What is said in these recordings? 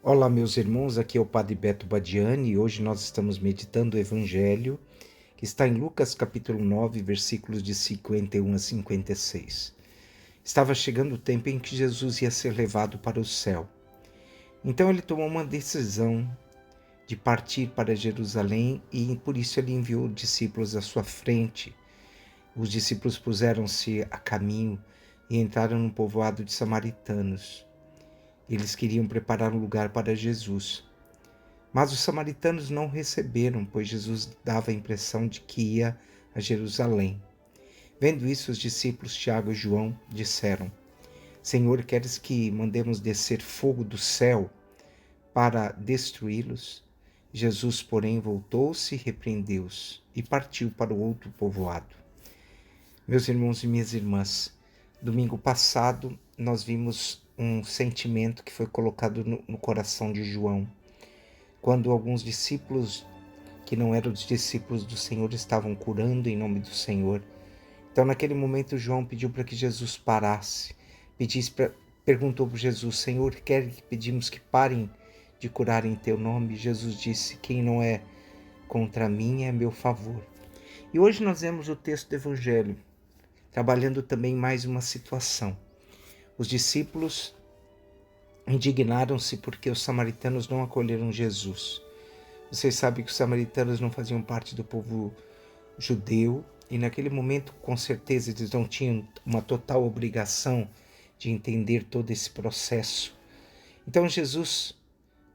Olá, meus irmãos, aqui é o Padre Beto Badiani e hoje nós estamos meditando o Evangelho que está em Lucas capítulo 9, versículos de 51 a 56. Estava chegando o tempo em que Jesus ia ser levado para o céu. Então ele tomou uma decisão de partir para Jerusalém e por isso ele enviou discípulos à sua frente. Os discípulos puseram-se a caminho e entraram no povoado de samaritanos. Eles queriam preparar um lugar para Jesus. Mas os samaritanos não o receberam, pois Jesus dava a impressão de que ia a Jerusalém. Vendo isso, os discípulos Tiago e João disseram: Senhor, queres que mandemos descer fogo do céu para destruí-los? Jesus, porém, voltou-se, repreendeu-os e partiu para o outro povoado. Meus irmãos e minhas irmãs, domingo passado nós vimos um sentimento que foi colocado no coração de João, quando alguns discípulos que não eram os discípulos do Senhor estavam curando em nome do Senhor. Então, naquele momento, João pediu para que Jesus parasse. Perguntou para Jesus: Senhor, quer que pedimos que parem de curar em teu nome? Jesus disse: quem não é contra mim é meu favor. E hoje nós vemos o texto do Evangelho, trabalhando também mais uma situação. Os discípulos indignaram-se porque os samaritanos não acolheram Jesus. Vocês sabem que os samaritanos não faziam parte do povo judeu e naquele momento, com certeza, eles não tinham uma total obrigação de entender todo esse processo. Então Jesus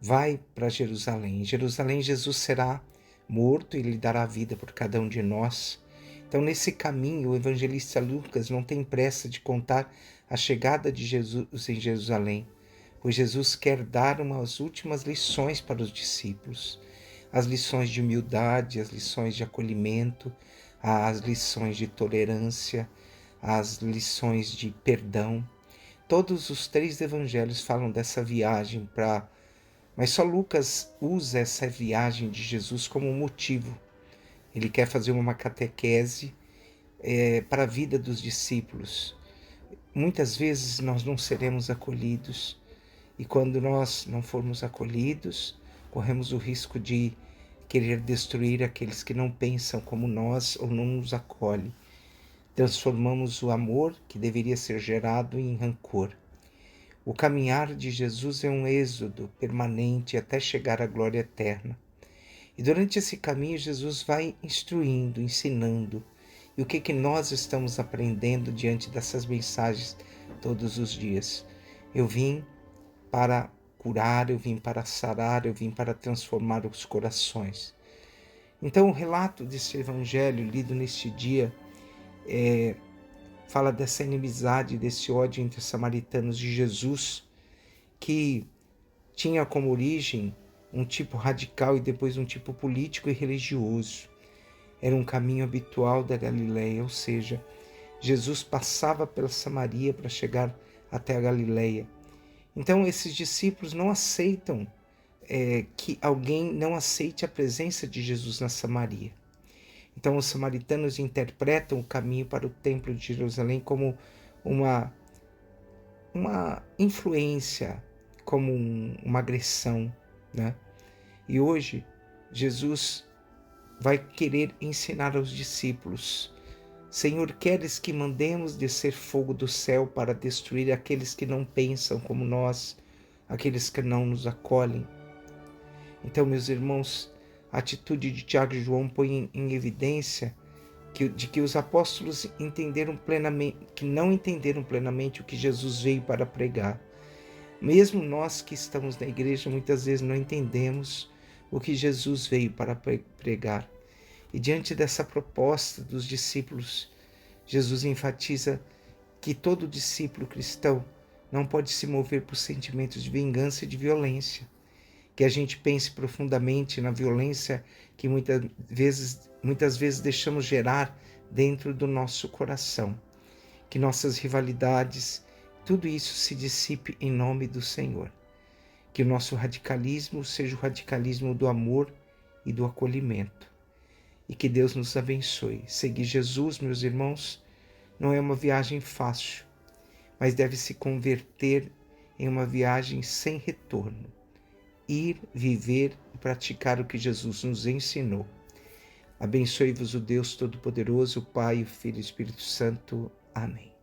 vai para Jerusalém. Em Jerusalém, Jesus será morto e ele dará vida por cada um de nós. Então, nesse caminho, o evangelista Lucas não tem pressa de contar a chegada de Jesus em Jerusalém, pois Jesus quer dar umas últimas lições para os discípulos. As lições de humildade, as lições de acolhimento, as lições de tolerância, as lições de perdão. Todos os três evangelhos falam dessa viagem mas só Lucas usa essa viagem de Jesus como motivo. Ele quer fazer uma catequese para a vida dos discípulos. Muitas vezes nós não seremos acolhidos e quando nós não formos acolhidos, corremos o risco de querer destruir aqueles que não pensam como nós ou não nos acolhem. Transformamos o amor que deveria ser gerado em rancor. O caminhar de Jesus é um êxodo permanente até chegar à glória eterna. E durante esse caminho, Jesus vai instruindo, ensinando. E o que nós estamos aprendendo diante dessas mensagens todos os dias? Eu vim para curar, eu vim para sarar, eu vim para transformar os corações. Então o relato desse evangelho lido neste dia fala dessa inimizade, desse ódio entre os samaritanos de Jesus, que tinha como origem um tipo radical e depois um tipo político e religioso. Era um caminho habitual da Galileia, ou seja, Jesus passava pela Samaria para chegar até a Galileia. Então esses discípulos não aceitam que alguém não aceite a presença de Jesus na Samaria. Então os samaritanos interpretam o caminho para o templo de Jerusalém como uma influência, como uma agressão, né? E hoje Jesus vai querer ensinar aos discípulos: Senhor, queres que mandemos descer fogo do céu para destruir aqueles que não pensam como nós, aqueles que não nos acolhem? Então, meus irmãos, a atitude de Tiago e João põe em evidência de que os apóstolos não entenderam plenamente o que Jesus veio para pregar. Mesmo nós que estamos na igreja, muitas vezes não entendemos o que Jesus veio para pregar. E diante dessa proposta dos discípulos, Jesus enfatiza que todo discípulo cristão não pode se mover por sentimentos de vingança e de violência. Que a gente pense profundamente na violência que muitas vezes deixamos gerar dentro do nosso coração. Que nossas rivalidades, tudo isso se dissipe em nome do Senhor. Que o nosso radicalismo seja o radicalismo do amor e do acolhimento. E que Deus nos abençoe. Seguir Jesus, meus irmãos, não é uma viagem fácil, mas deve se converter em uma viagem sem retorno. ir, viver e praticar o que Jesus nos ensinou. Abençoe-vos o Deus Todo-Poderoso, o Pai, o Filho e o Espírito Santo. Amém.